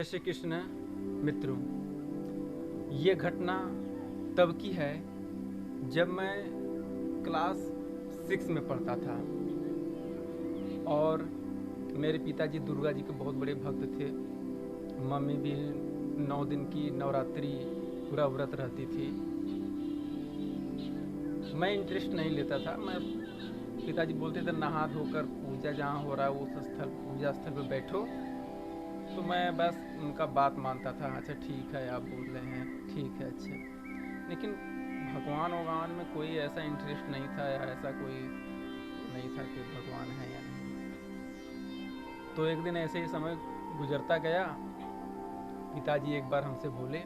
श्री कृष्ण मित्रों, ये घटना तब की है जब मैं क्लास 6 में पढ़ता था और मेरे पिताजी दुर्गा जी के बहुत बड़े भक्त थे। मम्मी भी 9 दिन की नवरात्रि पूरा व्रत रहती थी। मैं इंटरेस्ट नहीं लेता था। मैं पिताजी बोलते थे नहा धोकर पूजा जहाँ हो रहा है उस स्थल पूजा स्थल पर बैठो, तो मैं बस उनका बात मानता था। अच्छा ठीक है, आप बोल रहे हैं, ठीक है, अच्छा। लेकिन भगवान वगवान में कोई ऐसा इंटरेस्ट नहीं था या ऐसा कोई नहीं था कि भगवान है या नहीं। तो एक दिन ऐसे ही समय गुजरता गया। पिताजी एक बार हमसे बोले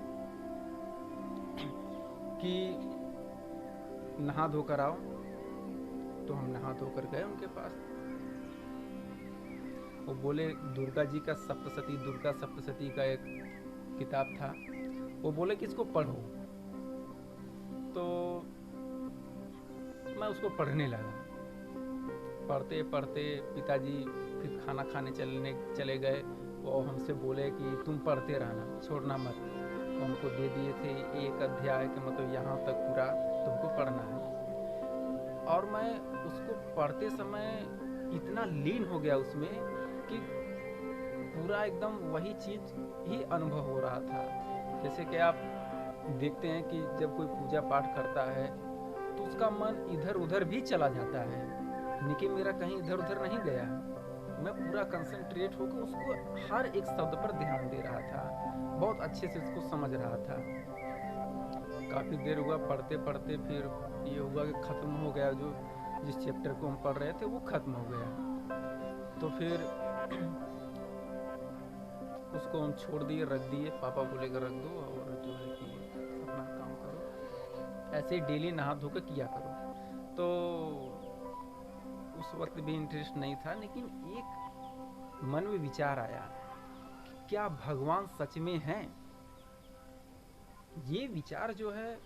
कि नहा धोकर आओ। तो हम नहा धोकर गए उनके पास। वो बोले दुर्गा जी का सप्तशती, दुर्गा सप्तशती का एक किताब था, वो बोले कि इसको पढ़ो। तो मैं उसको पढ़ने लगा। पढ़ते पढ़ते पिताजी फिर खाना खाने चले गए। वो हमसे बोले कि तुम पढ़ते रहना, छोड़ना मत। तो हमको दे दिए थे एक अध्याय के, मतलब यहाँ तक पूरा तुमको पढ़ना है। और मैं उसको पढ़ते समय इतना लीन हो गया उसमें कि पूरा एकदम वही चीज़ ही अनुभव हो रहा था। जैसे कि आप देखते हैं कि जब कोई पूजा पाठ करता है तो उसका मन इधर उधर भी चला जाता है, लेकिन मेरा कहीं इधर उधर नहीं गया। मैं पूरा कंसंट्रेट होकर उसको हर एक शब्द पर ध्यान दे रहा था, बहुत अच्छे से उसको समझ रहा था। काफ़ी देर हुआ पढ़ते पढ़ते, फिर ये हुआ कि ख़त्म हो गया। जो जिस चैप्टर को हम पढ़ रहे थे वो ख़त्म हो गया। तो फिर उसको हम छोड़ दिए, रख दिए। पापा बोले कि रख दो और जो है कि अपना काम करो, ऐसे ही डेली नहा धोकर किया करो। तो उस वक्त भी इंटरेस्ट नहीं था, लेकिन एक मन में विचार आया कि क्या भगवान सच में हैं। ये विचार जो है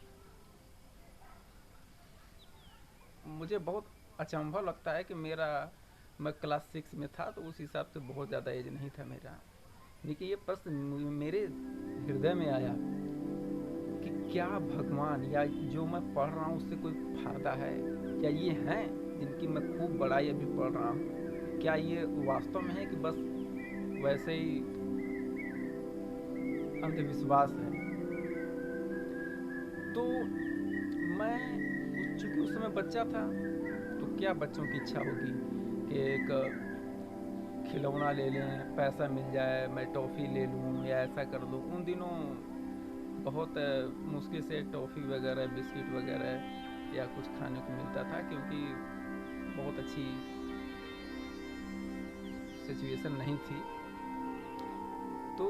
मुझे बहुत अचंभा लगता है कि मैं क्लास 6 में था, तो उस हिसाब से बहुत ज़्यादा एज नहीं था मेरा। लेकिन ये प्रश्न मेरे हृदय में आया कि क्या भगवान या जो मैं पढ़ रहा हूँ उससे कोई फायदा है? क्या ये हैं जिनकी मैं खूब बड़ाई अभी पढ़ रहा हूँ, क्या ये वास्तव में है कि बस वैसे ही अंधविश्वास है? तो मैं चूँकि उस समय बच्चा था, तो क्या बच्चों की इच्छा होगी कि एक खिलौना ले लें, पैसा मिल जाए, मैं टॉफ़ी ले लूँ या ऐसा कर दूँ। उन दिनों बहुत मुश्किल से टॉफ़ी वगैरह, बिस्किट वगैरह या कुछ खाने को मिलता था, क्योंकि बहुत अच्छी सिचुएशन नहीं थी। तो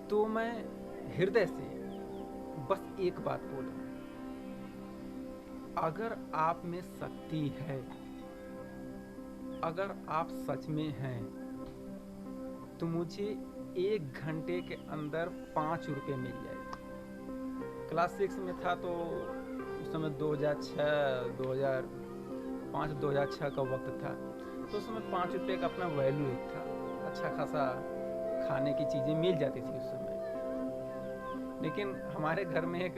तो मैं हृदय से बस एक बात बोला, अगर आप में शक्ति है, अगर आप सच में हैं, तो मुझे 1 घंटे के अंदर 5 रुपये मिल जाए। क्लास 6 में था, तो उस समय 2006 का वक्त था। तो उस समय 5 रुपये का अपना वैल्यू एक था। अच्छा खासा खाने की चीज़ें मिल जाती थी उस समय। लेकिन हमारे घर में एक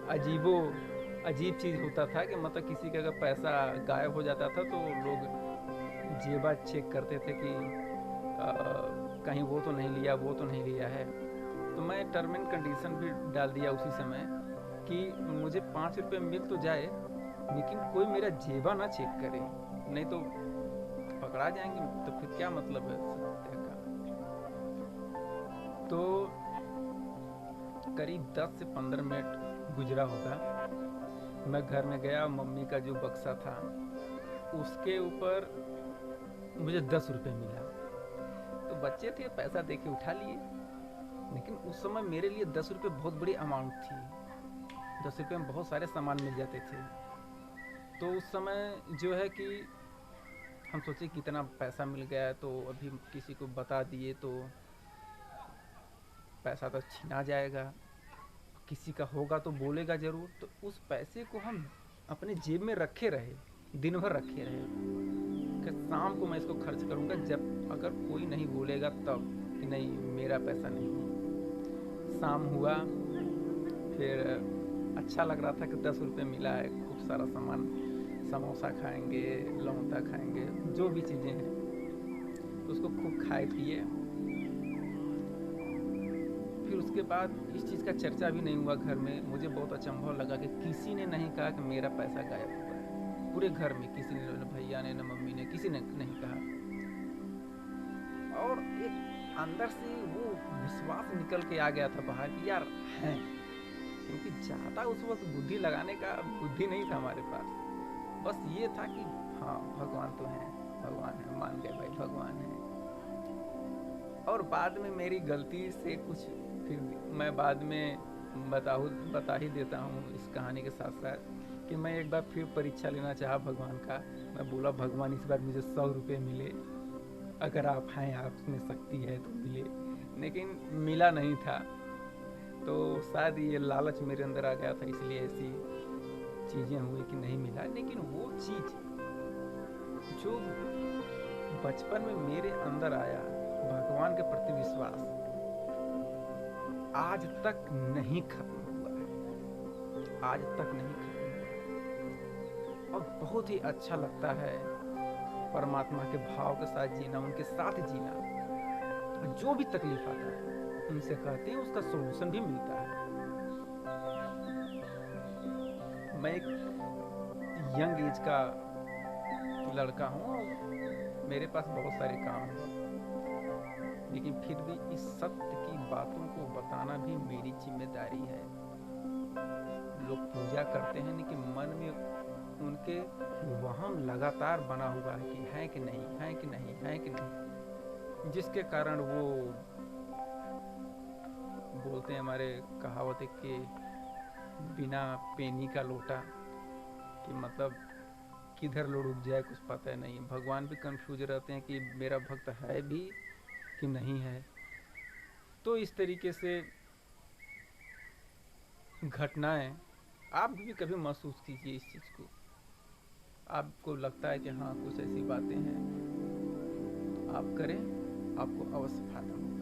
अजीब चीज़ होता था कि मतलब किसी का अगर पैसा गायब हो जाता था तो लोग जेबा चेक करते थे कि कहीं वो तो नहीं लिया है। तो मैं टर्म एंड कंडीशन भी डाल दिया उसी समय कि मुझे 5 रुपये मिल तो जाए, लेकिन कोई मेरा जेबा ना चेक करे, नहीं तो पकड़ा जाएंगे, तो फिर क्या मतलब है सत्य का। तो करीब 10 से 15 मिनट गुजरा होगा। मैं घर में गया, मम्मी का जो बक्सा था उसके ऊपर मुझे 10 रुपये मिला। तो बच्चे थे, पैसा दे के उठा लिए। लेकिन उस समय मेरे लिए 10 रुपये बहुत बड़ी अमाउंट थी। 10 रुपये में बहुत सारे सामान मिल जाते थे। तो उस समय जो है कि हम सोचे कि इतना पैसा मिल गया है, तो अभी किसी को बता दिए तो पैसा तो छीना जाएगा, किसी का होगा तो बोलेगा ज़रूर। तो उस पैसे को हम अपने जेब में रखे रहे, दिन भर रखे रहे कि शाम को मैं इसको खर्च करूँगा, जब अगर कोई नहीं बोलेगा तब, कि नहीं मेरा पैसा नहीं है। शाम हुआ, फिर अच्छा लग रहा था कि 10 रुपये मिला है, खूब सारा सामान, समोसा खाएंगे, लौंडा खाएंगे, जो भी चीज़ें हैं, तो उसको खूब खाए पिए। फिर उसके बाद इस चीज़ का चर्चा भी नहीं हुआ घर में। मुझे बहुत अचंभव लगा कि किसी ने नहीं कहा कि मेरा पैसा गायब हुआ है। पूरे घर में किसी ने, न भैया ने, न मम्मी ने, किसी ने नहीं कहा। और एक अंदर से वो विश्वास निकल के आ गया था बाहर कि यार है, क्योंकि ज़्यादा उस वक्त बुद्धि लगाने का बुद्धि नहीं था हमारे पास। बस ये था कि हाँ भगवान तो हैं, भगवान है, मान गए भाई भगवान है। और बाद में मेरी गलती से कुछ, फिर मैं बाद में बता ही देता हूँ इस कहानी के साथ साथ, कि मैं एक बार फिर परीक्षा लेना चाहा भगवान का। मैं बोला भगवान इस बार मुझे 100 रुपये मिले, अगर आप हैं, आप में शक्ति है तो मिले। लेकिन मिला नहीं था। तो शायद ये लालच मेरे अंदर आ गया था, इसलिए ऐसी चीज़ें हुई कि नहीं मिला। लेकिन वो चीज़ जो बचपन में मेरे अंदर आया, भगवान के प्रति विश्वास, आज तक नहीं खत्म हुआ है, आज तक नहीं खत्म हुआ। और बहुत ही अच्छा लगता है परमात्मा के भाव के साथ जीना, उनके साथ जीना। जो भी तकलीफ आता है उनसे कहते हैं, उसका सोल्यूशन भी मिलता है। मैं एक यंग एज का लड़का हूँ, मेरे पास बहुत सारे काम हैं, लेकिन फिर भी इस सत्य की बातों को बताना भी मेरी जिम्मेदारी है। लोग पूजा करते हैं, लेकिन मन में उनके वहम लगातार बना हुआ है कि है कि नहीं, है कि नहीं, है कि नहीं, जिसके कारण वो बोलते हैं, हमारे कहावत है कि बिना पेनी का लोटा, कि मतलब किधर लोड उग जाए कुछ पता नहीं। भगवान भी कंफ्यूज रहते हैं कि मेरा भक्त है भी कि नहीं है। तो इस तरीके से घटनाएं आप भी कभी महसूस कीजिए इस चीज़ को। आपको लगता है कि हाँ कुछ ऐसी बातें हैं, तो आप करें, आपको अवश्य फायदा होगा।